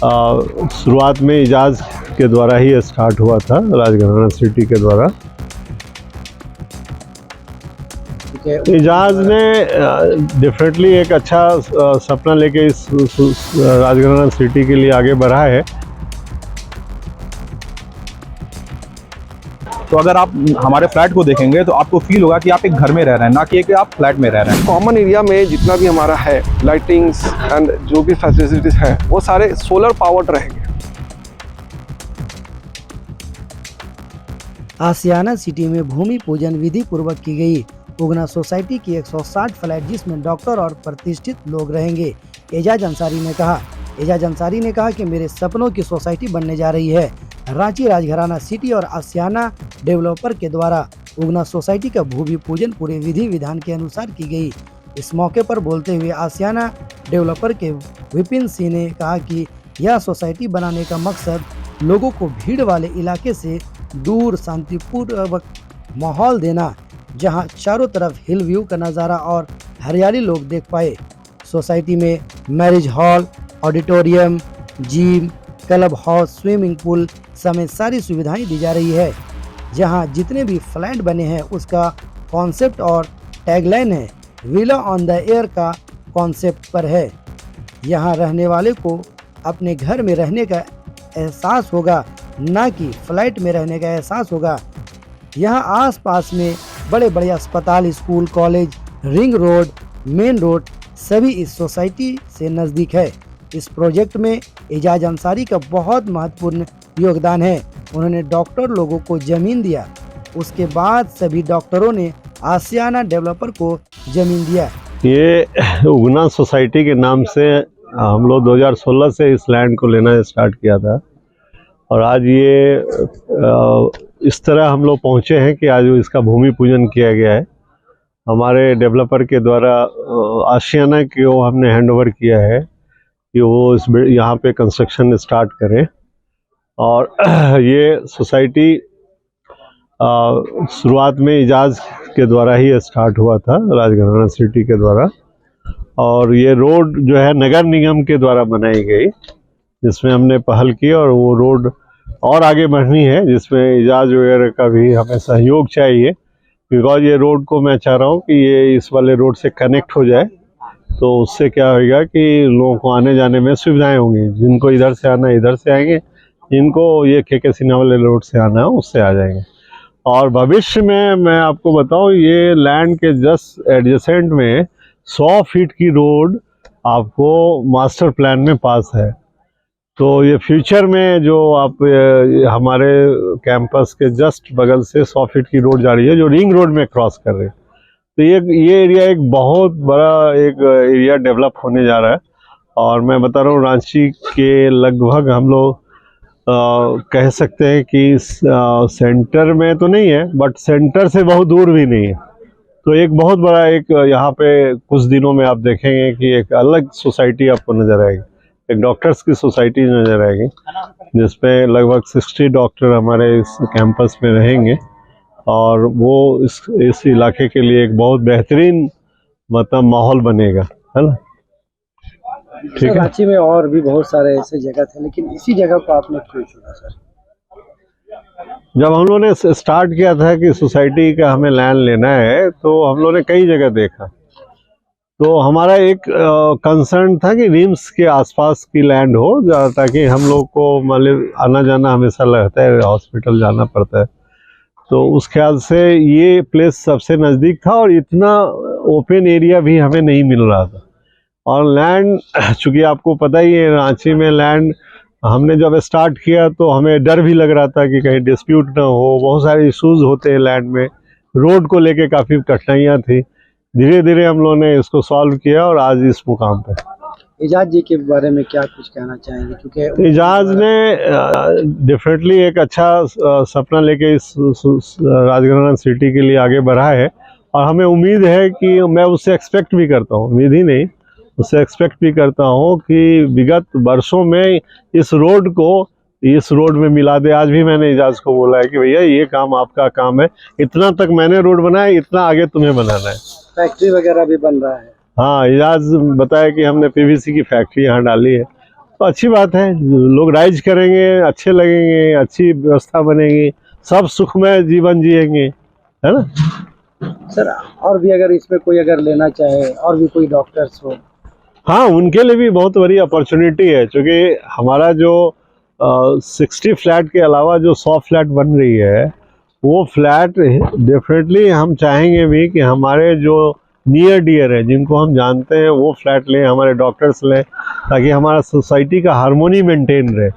शुरुआत में एजाज के द्वारा ही स्टार्ट हुआ था, राजघराना सिटी के द्वारा। एजाज ने डेफिनेटली एक अच्छा सपना लेके इस राजघराना सिटी के लिए आगे बढ़ा है। तो अगर आप हमारे फ्लैट को देखेंगे तो आपको फील होगा कि आप एक घर में रह रहे हैं, ना कि एक आप फ्लैट में रह रहे हैं। कॉमन एरिया में जितना भी हमारा है लाइटिंग्स एंड जो भी फैसिलिटीज हैं वो सारे सोलर पावर्ड रहेंगे। आशियाना सिटी में भूमि पूजन विधि पूर्वक की गई। उगना सोसाइटी की 160 फ्लैट जिसमें डॉक्टर और प्रतिष्ठित लोग रहेंगे। एजाज अंसारी ने कहा कि मेरे सपनों की सोसाइटी बनने जा रही है। रांची राजघराना सिटी और आशियाना डेवलपर के द्वारा उगना सोसाइटी का भूमि पूजन पूरे विधि विधान के अनुसार की गई। इस मौके पर बोलते हुए आशियाना डेवलपर के विपिन सिंह ने कहा कि यह सोसाइटी बनाने का मकसद लोगों को भीड़ वाले इलाके से दूर शांतिपूर्वक माहौल देना, जहां चारों तरफ हिल व्यू का नज़ारा और हरियाली लोग देख पाए। सोसाइटी में marriage hall, auditorium, gym, club house, swimming pool समेत सारी सुविधाएं दी जा रही है। जहां जितने भी फ्लैट बने हैं उसका कॉन्सेप्ट और टैगलाइन है विला ऑन द एयर का कॉन्सेप्ट पर है। यहां रहने वाले को अपने घर में रहने का एहसास होगा, ना कि फ्लैट में रहने का एहसास होगा। यहां आसपास में बड़े बड़े अस्पताल, school, college, ring road, main road सभी इस सोसाइटी से नज़दीक है। इस प्रोजेक्ट में एजाज अंसारी का बहुत महत्वपूर्ण योगदान है। उन्होंने डॉक्टर लोगों को ज़मीन दिया, उसके बाद सभी डॉक्टरों ने आशियाना डेवलपर को ज़मीन दिया। ये उगना सोसाइटी के नाम से हम लोग 2016 से इस लैंड को लेना स्टार्ट किया था और आज ये इस तरह हम लोग पहुँचे हैं कि आज इसका भूमि पूजन किया गया है। हमारे डेवलपर के द्वारा आशियाना को हमने हैंडओवर किया है कि वो इस यहाँ पे कंस्ट्रक्शन स्टार्ट करें। और ये सोसाइटी शुरुआत में एजाज के द्वारा ही स्टार्ट हुआ था, राजघराना सिटी के द्वारा। और ये रोड जो है नगर निगम के द्वारा बनाई गई, जिसमें हमने पहल की और वो रोड और आगे बढ़नी है, जिसमें एजाज वगैरह का भी हमें सहयोग चाहिए। बिकॉज ये रोड को मैं चाह रहा हूँ कि ये इस वाले रोड से कनेक्ट हो जाए, तो उससे क्या होगा कि लोगों को आने जाने में सुविधाएं होंगी। जिनको इधर से आना है इधर से आएंगे, जिनको ये के सिन्हा वाले रोड से आना है उससे आ जाएंगे। और भविष्य में मैं आपको बताऊं, ये लैंड के जस्ट एडजेसेंट में 100 फीट की रोड आपको मास्टर प्लान में पास है। तो ये फ्यूचर में जो आप हमारे कैंपस के जस्ट बगल से 100 फीट की रोड जा रही है जो रिंग रोड में क्रॉस कर रही है। तो ये एरिया एक बहुत बड़ा एक एरिया डेवलप होने जा रहा है। और मैं बता रहा हूँ रांची के लगभग हम लोग कह सकते हैं कि सेंटर में तो नहीं है, बट सेंटर से बहुत दूर भी नहीं है। तो एक बहुत बड़ा एक यहाँ पे कुछ दिनों में आप देखेंगे कि एक अलग सोसाइटी आपको नज़र आएगी, एक डॉक्टर्स की सोसाइटी नज़र आएगी, जिसपे लगभग 60 डॉक्टर हमारे इस कैंपस में रहेंगे। और वो इस इलाके के लिए एक बहुत बेहतरीन मतलब माहौल बनेगा, है ना। ठीक है। रांची में और भी बहुत सारे ऐसे जगह थे, लेकिन इसी जगह को आपने क्यों चुना सर? जब हम लोगों ने स्टार्ट किया था कि सोसाइटी का हमें लैंड लेना है, तो हम लोगों ने कई जगह देखा। तो हमारा एक कंसर्न था कि रिम्स के आसपास की लैंड हो, ताकि हम लोग को मतलब आना जाना हमेशा लगता है, हॉस्पिटल जाना पड़ता है। तो उस ख्याल से ये प्लेस सबसे नज़दीक था और इतना ओपन एरिया भी हमें नहीं मिल रहा था। और लैंड, चूँकि आपको पता ही है रांची में लैंड हमने जब स्टार्ट किया तो हमें डर भी लग रहा था कि कहीं डिस्प्यूट ना हो। बहुत सारे इश्यूज होते हैं लैंड में, रोड को लेके काफ़ी कठिनाइयाँ थी। धीरे धीरे हम लोगों ने इसको सॉल्व किया और आज इस मुकाम पे। एजाज जी के बारे में क्या कुछ कहना चाहेंगे? क्योंकि एजाज ने डेफिनेटली एक अच्छा सपना लेके इस राजघराना सिटी के लिए आगे बढ़ा है। और हमें उम्मीद है कि मैं उससे एक्सपेक्ट भी करता हूँ, उम्मीद ही नहीं, उससे एक्सपेक्ट भी करता हूँ कि विगत वर्षों में इस रोड को इस रोड में मिला दे। आज भी मैंने एजाज को बोला है कि भैया ये काम आपका काम है, इतना तक मैंने रोड बनाया, इतना आगे तुम्हें बनाना है। फैक्ट्री वगैरह भी बन रहा है। हाँ, एजाज बताया कि हमने पीवीसी की फैक्ट्री यहाँ डाली है तो अच्छी बात है, लोग राइज करेंगे, अच्छे लगेंगे, अच्छी व्यवस्था बनेगी, सब सुखमय जीवन जिएंगे, है ना। सर और भी अगर इसमें कोई अगर लेना चाहे और भी कोई डॉक्टर्स हो, हाँ, उनके लिए भी बहुत बड़ी अपॉर्चुनिटी है, क्योंकि हमारा जो 60 फ्लैट के अलावा जो 100 फ्लैट बन रही है, वो फ्लैट डेफिनेटली हम चाहेंगे भी कि हमारे जो नियर डियर है, जिनको हम जानते हैं, वो फ्लैट लें, हमारे डॉक्टर्स लें, ताकि हमारा सोसाइटी का हार्मोनी मेंटेन रहे,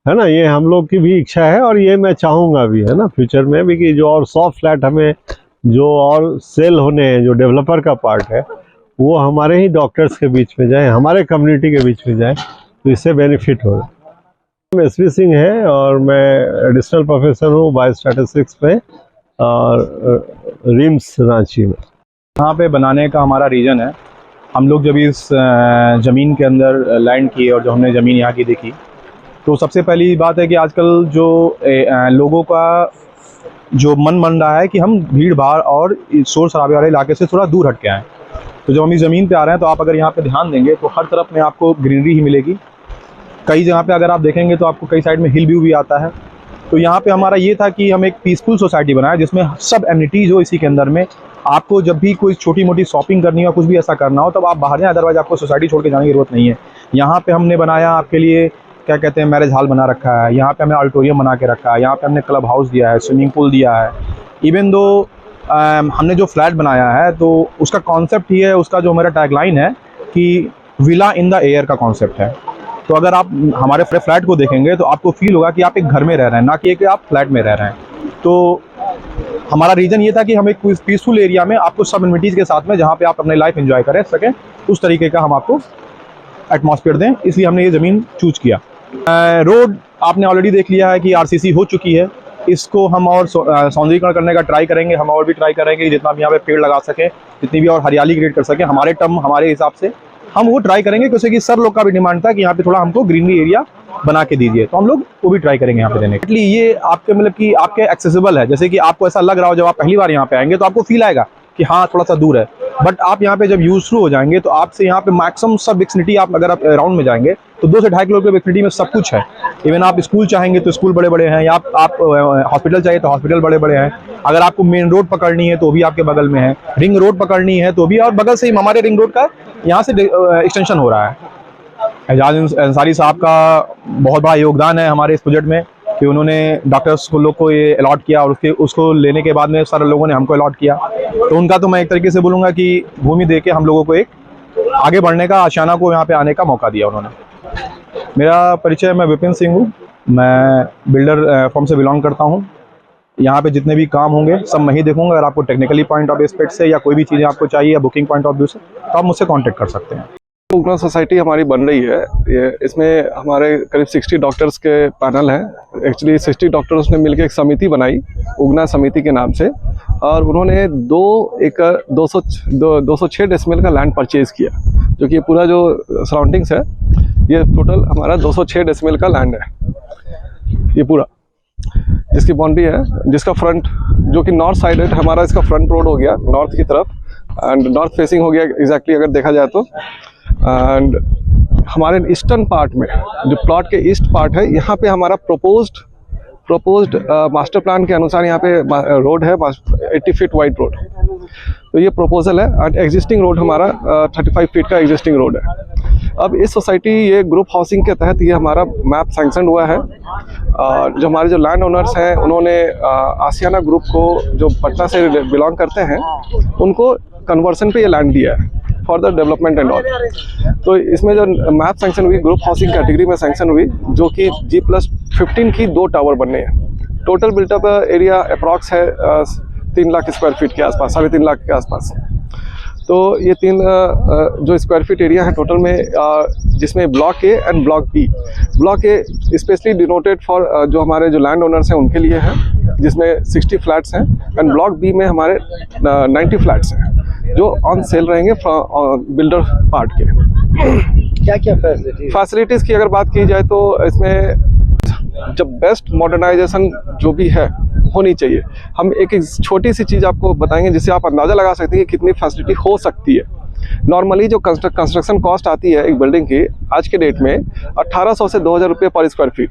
है ना। ये हम लोग की भी इच्छा है और ये मैं चाहूँगा भी, है ना, फ्यूचर में भी कि जो और 100 फ्लैट हमें जो और सेल होने हैं, जो डेवलपर का पार्ट है, वो हमारे ही डॉक्टर्स के बीच में जाए, हमारे कम्युनिटी के बीच में जाए, तो इससे बेनिफिट होगा। एसपी सिंह है और मैं एडिशनल प्रोफेसर हूँ बायोस्टैटिस्टिक्स पे और रिम्स रांची में। यहाँ पे बनाने का हमारा रीज़न है, हम लोग जब इस ज़मीन के अंदर लैंड किए और जो हमने ज़मीन यहाँ की देखी, तो सबसे पहली बात है कि आजकल जो लोगों का जो मन बन रहा है कि हम भीड़ भाड़ और शोर शराबे वाले इलाके से थोड़ा दूर हट के आएँ। तो जब हम इस ज़मीन पे आ रहे हैं, तो आप अगर यहाँ पे ध्यान देंगे तो हर तरफ में आपको ग्रीनरी ही मिलेगी। कई जगह पे अगर आप देखेंगे तो आपको कई साइड में हिल व्यू भी आता है। तो यहाँ पे हमारा ये था कि हम एक पीसफुल सोसाइटी बनाए जिसमें सब एमिनिटीज़ हो इसी के अंदर में। आपको जब भी कोई छोटी मोटी शॉपिंग करनी हो, कुछ भी ऐसा करना हो, तब आप बाहर जाएं, अदरवाइज आपको सोसाइटी छोड़ के जाने की ज़रूरत नहीं है। यहाँ पे हमने बनाया आपके लिए क्या कहते हैं, मैरिज हॉल बना रखा है, यहाँ पे हमने ऑडिटोरियम बना के रखा है, यहाँ पे हमने क्लब हाउस दिया है, स्विमिंग पूल दिया है। इवन दो हमने जो फ्लैट बनाया है, तो उसका कॉन्सेप्ट ही है, उसका जो मेरा टैगलाइन है कि विला इन द एयर का कॉन्सेप्ट है। तो अगर आप हमारे फ्लैट को देखेंगे तो आपको फील होगा कि आप एक घर में रह रहे हैं, ना कि एक आप फ्लैट में रह रहे हैं। तो हमारा रीज़न ये था कि हम एक पीसफुल एरिया में आपको सब एमिनिटीज़ के साथ में, जहाँ पे आप अपने लाइफ एंजॉय कर सकें, उस तरीके का हम आपको एटमॉस्फेयर दें, इसलिए हमने ये ज़मीन चूज किया। रोड आपने ऑलरेडी देख लिया है कि आरसीसी हो चुकी है, इसको हम और सौंदर्यीकरण करने का ट्राई करेंगे, हम और भी ट्राई करेंगे जितना भी यहाँ पे पेड़ लगा सकें, जितनी भी और हरियाली क्रिएट कर सकें हमारे टर्म, हमारे हिसाब से हम वो ट्राई करेंगे। क्योंकि कि सर लोग का भी डिमांड था कि यहाँ पे थोड़ा हमको ग्रीनरी एरिया बना के दीजिए, तो हम लोग वो भी ट्राई करेंगे यहाँ पे देने के लिए। ये आपके मतलब कि आपके एक्सेसिबल है, जैसे कि आपको ऐसा लग रहा हो जब आप पहली बार यहाँ पे आएंगे तो आपको फील आएगा कि हाँ थोड़ा सा दूर है, बट आप यहाँ पे जब यूज थ्रू हो जाएंगे तो आपसे यहाँ पे मैक्सिमम सब विक्सिनिटी, आप अगर आप अराउंड में जाएंगे तो 2 से 2.5 किलोमीटर की विक्सिनिटी में सब कुछ है। इवन आप स्कूल चाहेंगे तो स्कूल बड़े बड़े हैं, या आप हॉस्पिटल चाहिए तो हॉस्पिटल बड़े बड़े हैं। अगर आपको मेन रोड पकड़नी है तो भी आपके बगल में है, रिंग रोड पकड़नी है तो भी, और बगल से ही हमारे रिंग रोड का यहाँ से एक्सटेंशन हो रहा है। एजाज अंसारी साहब का बहुत बड़ा योगदान है हमारे इस प्रोजेक्ट में कि उन्होंने डॉक्टर्स को लोग को ये अलॉट किया और उसको लेने के बाद में सारे लोगों ने हमको अलॉट किया। तो उनका तो मैं एक तरीके से बोलूँगा कि भूमि दे के हम लोगों को एक आगे बढ़ने का, आशियाना को यहाँ पे आने का मौका दिया उन्होंने। मेरा परिचय, मैं विपिन सिंह हूँ, मैं बिल्डर फर्म से बिलोंग करता हूँ। यहाँ पे जितने भी काम होंगे सब मैं ही देखूँगा। अगर आपको टेक्निकली पॉइंट ऑफ एस्पेक्ट से या कोई भी चीज़ें आपको चाहिए या बुकिंग पॉइंट ऑफ व्यू से, तो आप मुझसे कॉन्टेक्ट कर सकते हैं। उगना सोसाइटी हमारी बन रही है, ये इसमें हमारे करीब 60 डॉक्टर्स के पैनल है। एक्चुअली 60 डॉक्टर्स ने मिलकर एक समिति बनाई उगना समिति के नाम से, और उन्होंने 2 एकड़ 206 डेसिमल का लैंड परचेज किया, जो कि पूरा जो सराउंडिंग्स है ये टोटल हमारा 206 डेसिमल का लैंड है ये पूरा, जिसकी बाउंड्री है, जिसका फ्रंट जो कि नॉर्थ साइड है हमारा, इसका फ्रंट रोड हो गया नॉर्थ की तरफ एंड नॉर्थ फेसिंग हो गया एग्जैक्टली अगर देखा जाए तो। एंड हमारे ईस्टर्न पार्ट में जो प्लॉट के ईस्ट पार्ट है, यहाँ पे हमारा प्रोपोज्ड मास्टर प्लान के अनुसार यहाँ पे रोड है 80 फीट वाइड रोड। तो ये प्रपोजल है, एंड एग्जिस्टिंग रोड हमारा 35 फीट का एग्जिस्टिंग रोड है। अब इस सोसाइटी, ये ग्रुप हाउसिंग के तहत ये हमारा मैप सैंक्शन हुआ है। जो हमारे जो लैंड ओनर्स हैं, उन्होंने आशियाना ग्रुप को, जो पटना से बिलोंग करते हैं, उनको कन्वर्सन पे ये लैंड दिया है for the development and all. तो इसमें जो मैप सैंक्शन हुई, ग्रुप हाउसिंग कैटेगरी में सैंक्शन हुई, जो कि G+15 की 2 टावर बनने हैं। टोटल बिल्टअप एरिया अप्रॉक्स है 3 लाख स्क्वायर फीट के आसपास, 3.5 लाख के आसपास। तो ये 3 जो स्क्वायर फीट एरिया है टोटल में, जिसमें block A and block B. Block A specially denoted for जो हमारे जो लैंड ओनर्स हैं उनके लिए है, जिसमें 60 फ्लैट्स हैं, एंड ब्लॉक बी में हमारे 90 फ्लैट्स हैं जो ऑन सेल रहेंगे बिल्डर पार्ट के। क्या क्या फैसिलिटीज़ की अगर बात की जाए तो इसमें जब बेस्ट मॉडर्नाइजेशन जो भी है होनी चाहिए। हम एक छोटी सी चीज़ आपको बताएंगे जिससे आप अंदाज़ा लगा सकते हैं कि कितनी फैसिलिटी हो सकती है। नॉर्मली जो कंस्ट्रक्शन कॉस्ट आती है एक बिल्डिंग की आज के डेट में 1800 से 2000 रुपये पर स्क्वायर फीट,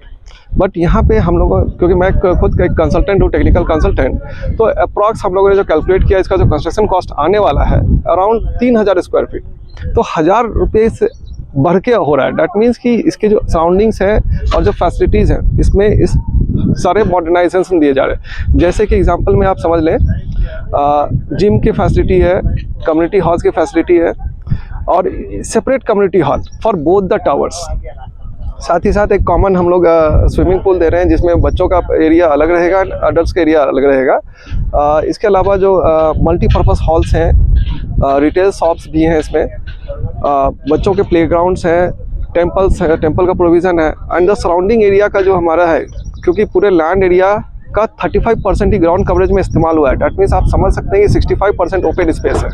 बट यहाँ पे हम लोग, क्योंकि मैं खुद एक कंसल्टेंट हूँ, टेक्निकल कंसल्टेंट, तो अप्रॉक्स हम लोगों ने जो कैलकुलेट किया इसका जो कंस्ट्रक्शन कॉस्ट आने वाला है अराउंड 3000 स्क्वायर फीट, तो 1000 रुपये से बढ़ के हो रहा है। डैट मीन्स कि इसके जो सराउंडिंग्स हैं और जो फैसिलिटीज़ हैं इसमें इस सारे मॉडर्नाइजेशन दिए जा रहे हैं। जैसे कि एग्जांपल में आप समझ लें, जिम की फैसिलिटी है, कम्युनिटी हॉल्स की फैसिलिटी है और separate community hall for both the towers. साथ ही साथ एक कॉमन हम लोग स्विमिंग पूल दे रहे हैं जिसमें बच्चों का एरिया अलग रहेगा, अडल्ट्स का एरिया अलग रहेगा। इसके अलावा जो मल्टीपर्पज़ हॉल्स हैं, रिटेल शॉप्स भी हैं इसमें, बच्चों के प्लेग्राउंड्स हैं, टेम्पल्स है, टेम्पल का प्रोविज़न है एंड द सराउंडिंग एरिया का जो हमारा है, क्योंकि पूरे लैंड एरिया का 35% ही ग्राउंड कवरेज में इस्तेमाल हुआ है। डैट मीन्स आप समझ सकते हैं कि 65% ओपन स्पेस है,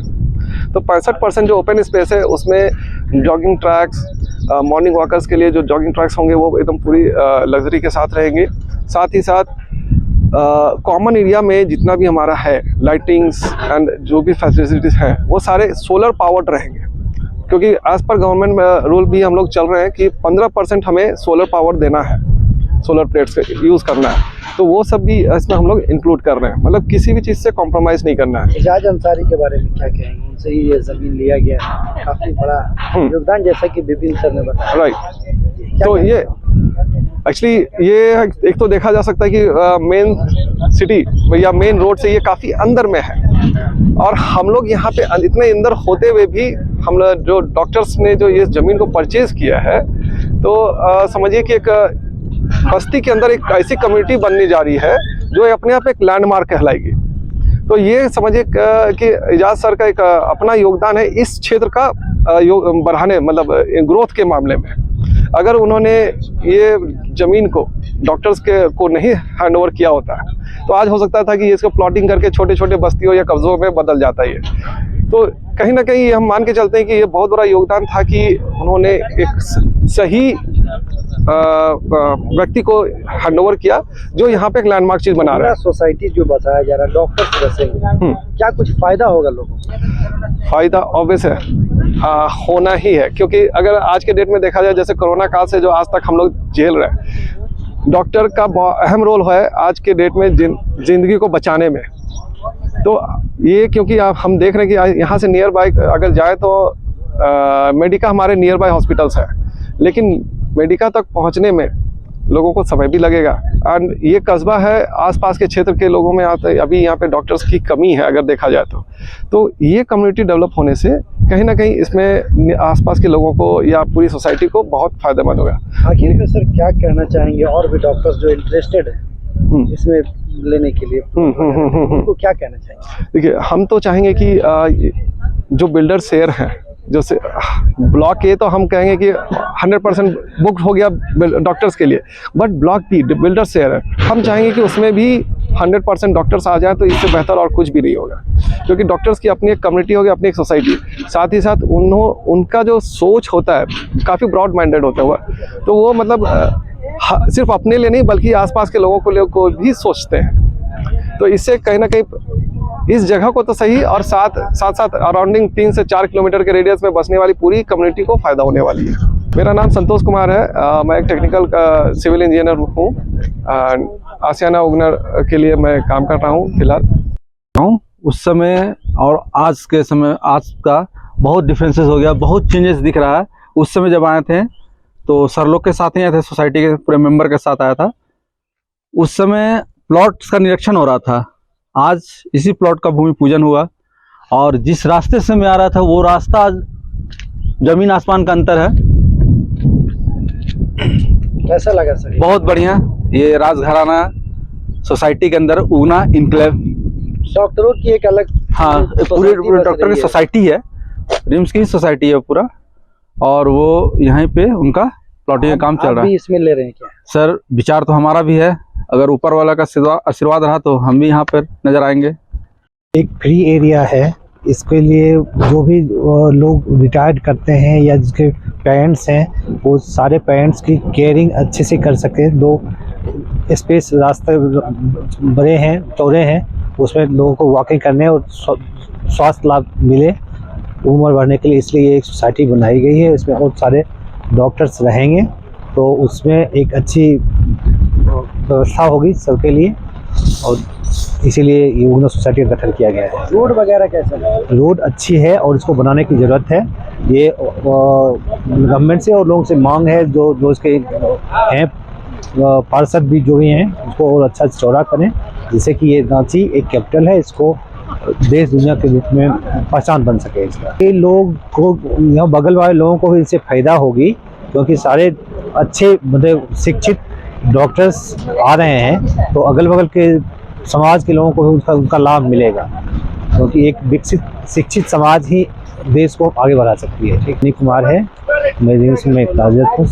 तो 65% जो ओपन स्पेस है उसमें जॉगिंग ट्रैक्स, मॉर्निंग वॉकर्स के लिए जो जॉगिंग ट्रैक्स होंगे वो एकदम पूरी लग्जरी के साथ रहेंगे। साथ ही साथ कॉमन एरिया में जितना भी हमारा है लाइटिंग्स एंड जो भी फैसिलिटीज़ हैं वो सारे सोलर पावर्ड रहेंगे, क्योंकि एज पर गवर्नमेंट रूल भी हम लोग चल रहे हैं कि 15% हमें सोलर पावर देना है, सोलर प्लेट्स का यूज़ करना है, तो वो सब भी इसमें हम लोग इंक्लूड कर रहे हैं। मतलब किसी भी चीज़ से कॉम्प्रोमाइज़ नहीं करना है। एजाज अंसारी के बारे में क्या कहेंगे? उनसे ही ये ज़मीन लिया गया है, काफ़ी बड़ा योगदान जैसा कि विपिन सर ने बताया। राइट, तो ये एक्चुअली ये एक तो देखा जा सकता है कि मेन सिटी या मेन रोड से ये काफ़ी अंदर में है और हम लोग यहाँ पे इतने अंदर होते हुए भी हम लोग जो डॉक्टर्स ने जो ये ज़मीन को परचेज़ किया है, तो समझिए कि एक बस्ती के अंदर एक ऐसी कम्युनिटी बनने जा रही है जो अपने आप एक लैंडमार्क कहलाएगी। तो ये समझिए कि एजाज सर का एक अपना योगदान है इस क्षेत्र का बढ़ाने, मतलब ग्रोथ के मामले में। अगर उन्होंने ये ज़मीन को डॉक्टर्स को नहीं हैंडओवर किया होता तो आज हो सकता था कि इसको प्लॉटिंग करके छोटे छोटे बस्तियों या कब्जों में बदल जाता है। तो कहीं ना कहीं हम मान के चलते हैं कि ये बहुत बड़ा योगदान था कि उन्होंने एक सही व्यक्ति को हैंडओवर किया जो यहाँ पे एक लैंडमार्क चीज़ बना रहा है। सोसाइटी जो बताया जा रहा है डॉक्टर्स बसेंगे, क्या कुछ फायदा होगा लोगों को? फायदा ऑब्वियस है, होना ही है, क्योंकि अगर आज के डेट में देखा जाए, जैसे कोरोना काल से जो आज तक हम लोग झेल रहे हैं, डॉक्टर का अहम रोल है आज के डेट में जिंदगी को बचाने में। तो ये क्योंकि हम देख रहे हैं कि यहाँ से नियर बाय अगर जाए तो मेडिका हमारे नियर बाय हॉस्पिटल्स है, लेकिन मेडिका तक पहुँचने में लोगों को समय भी लगेगा। एंड ये कस्बा है, आसपास के क्षेत्र के लोगों में अभी यहाँ पे डॉक्टर्स की कमी है अगर देखा जाए तो ये कम्युनिटी डेवलप होने से कहीं ना कहीं इसमें आसपास के लोगों को या पूरी सोसाइटी को बहुत फायदेमंद होगा। आखिर में सर क्या कहना चाहेंगे और भी डॉक्टर्स जो इंटरेस्टेड है इसमें लेने के लिए, उनको क्या कहना चाहेंगे? देखिए, हम तो चाहेंगे कि जो बिल्डर शेयर हैं, जैसे ब्लॉक ए तो हम कहेंगे कि 100% बुक हो गया डॉक्टर्स के लिए, but block B builder share है, हम चाहेंगे कि उसमें भी 100% डॉक्टर्स आ जाए, तो इससे बेहतर और कुछ भी नहीं होगा, क्योंकि डॉक्टर्स की अपनी एक कम्युनिटी होगी, अपनी एक सोसाइटी। साथ ही साथ उनका जो सोच होता है काफ़ी ब्रॉड माइंडेड होता हुआ, तो वो मतलब सिर्फ अपने लिए नहीं बल्कि आसपास के लोगों को भी सोचते हैं। तो इससे कहीं ना कहीं इस जगह को तो सही और साथ साथ अराउंडिंग 3 से 4 किलोमीटर के रेडियस में बसने वाली पूरी कम्युनिटी को फ़ायदा होने वाली है। मेरा नाम संतोष कुमार है, मैं एक टेक्निकल सिविल इंजीनियर हूँ। आसियाना उगनर के लिए मैं काम कर रहा हूँ फिलहाल। उस समय और आज के समय, आज का बहुत डिफरेंसेस हो गया, बहुत चेंजेस दिख रहा है। उस समय जब आए थे तो सर लोग के साथ ही आए थे, सोसाइटी के पूरे मेंबर के साथ आया था। उस समय प्लॉट्स का निरीक्षण हो रहा था, आज इसी प्लॉट का भूमि पूजन हुआ और जिस रास्ते से मैं आ रहा था वो रास्ता आज जमीन आसमान का अंतर है। कैसा लगा सर? बहुत बढ़िया। ये राजघराना सोसाइटी के अंदर उगना इनक्लेव, डॉक्टरों की एक अलग, हाँ, पूरे डॉक्टर की सोसाइटी है, रिम्स की सोसाइटी है पूरा, और वो यहीं पे उनका प्लॉटिंग का काम चल रहा है। इसमें ले रहे हैं क्या सर? विचार तो हमारा भी है, अगर ऊपर वाला का आशीर्वाद रहा तो हम भी यहाँ पर नजर आएंगे। एक फ्री एरिया है, इसके लिए जो भी लोग रिटायर्ड करते हैं या जिसके पेरेंट्स हैं वो सारे पेरेंट्स की केयरिंग अच्छे से कर सके। 2 स्पेस रास्ते बड़े हैं, चौड़े हैं, उसमें लोगों को वॉकिंग करने और स्वास्थ्य लाभ मिले। उम्र बढ़ने के लिए, इसलिए एक सोसाइटी बनाई गई है। इसमें बहुत सारे डॉक्टर्स रहेंगे, तो उसमें एक अच्छी व्यवस्था होगी सबके लिए, और इसीलिए ये उगना सोसाइटी का गठन किया गया है। रोड वगैरह कैसा है? रोड अच्छी है और इसको बनाने की ज़रूरत है। ये गवर्नमेंट से और लोगों से मांग है, जो इसके हैं पार्षद भी जो भी हैं, उसको और अच्छा से चौड़ा करें, जिससे कि ये रांची एक कैपिटल है, इसको देश दुनिया के रूप में पहचान बन सके इसका। ये लोग को, यहाँ बगल वाले लोगों को भी इससे फ़ायदा होगी, क्योंकि सारे अच्छे मतलब शिक्षित डॉक्टर्स आ रहे हैं, तो अगल बगल के समाज के लोगों को उनका लाभ मिलेगा, क्योंकि एक विकसित शिक्षित समाज ही देश को आगे बढ़ा सकती है। नील कुमार है, मैं कार्यरत हूँ।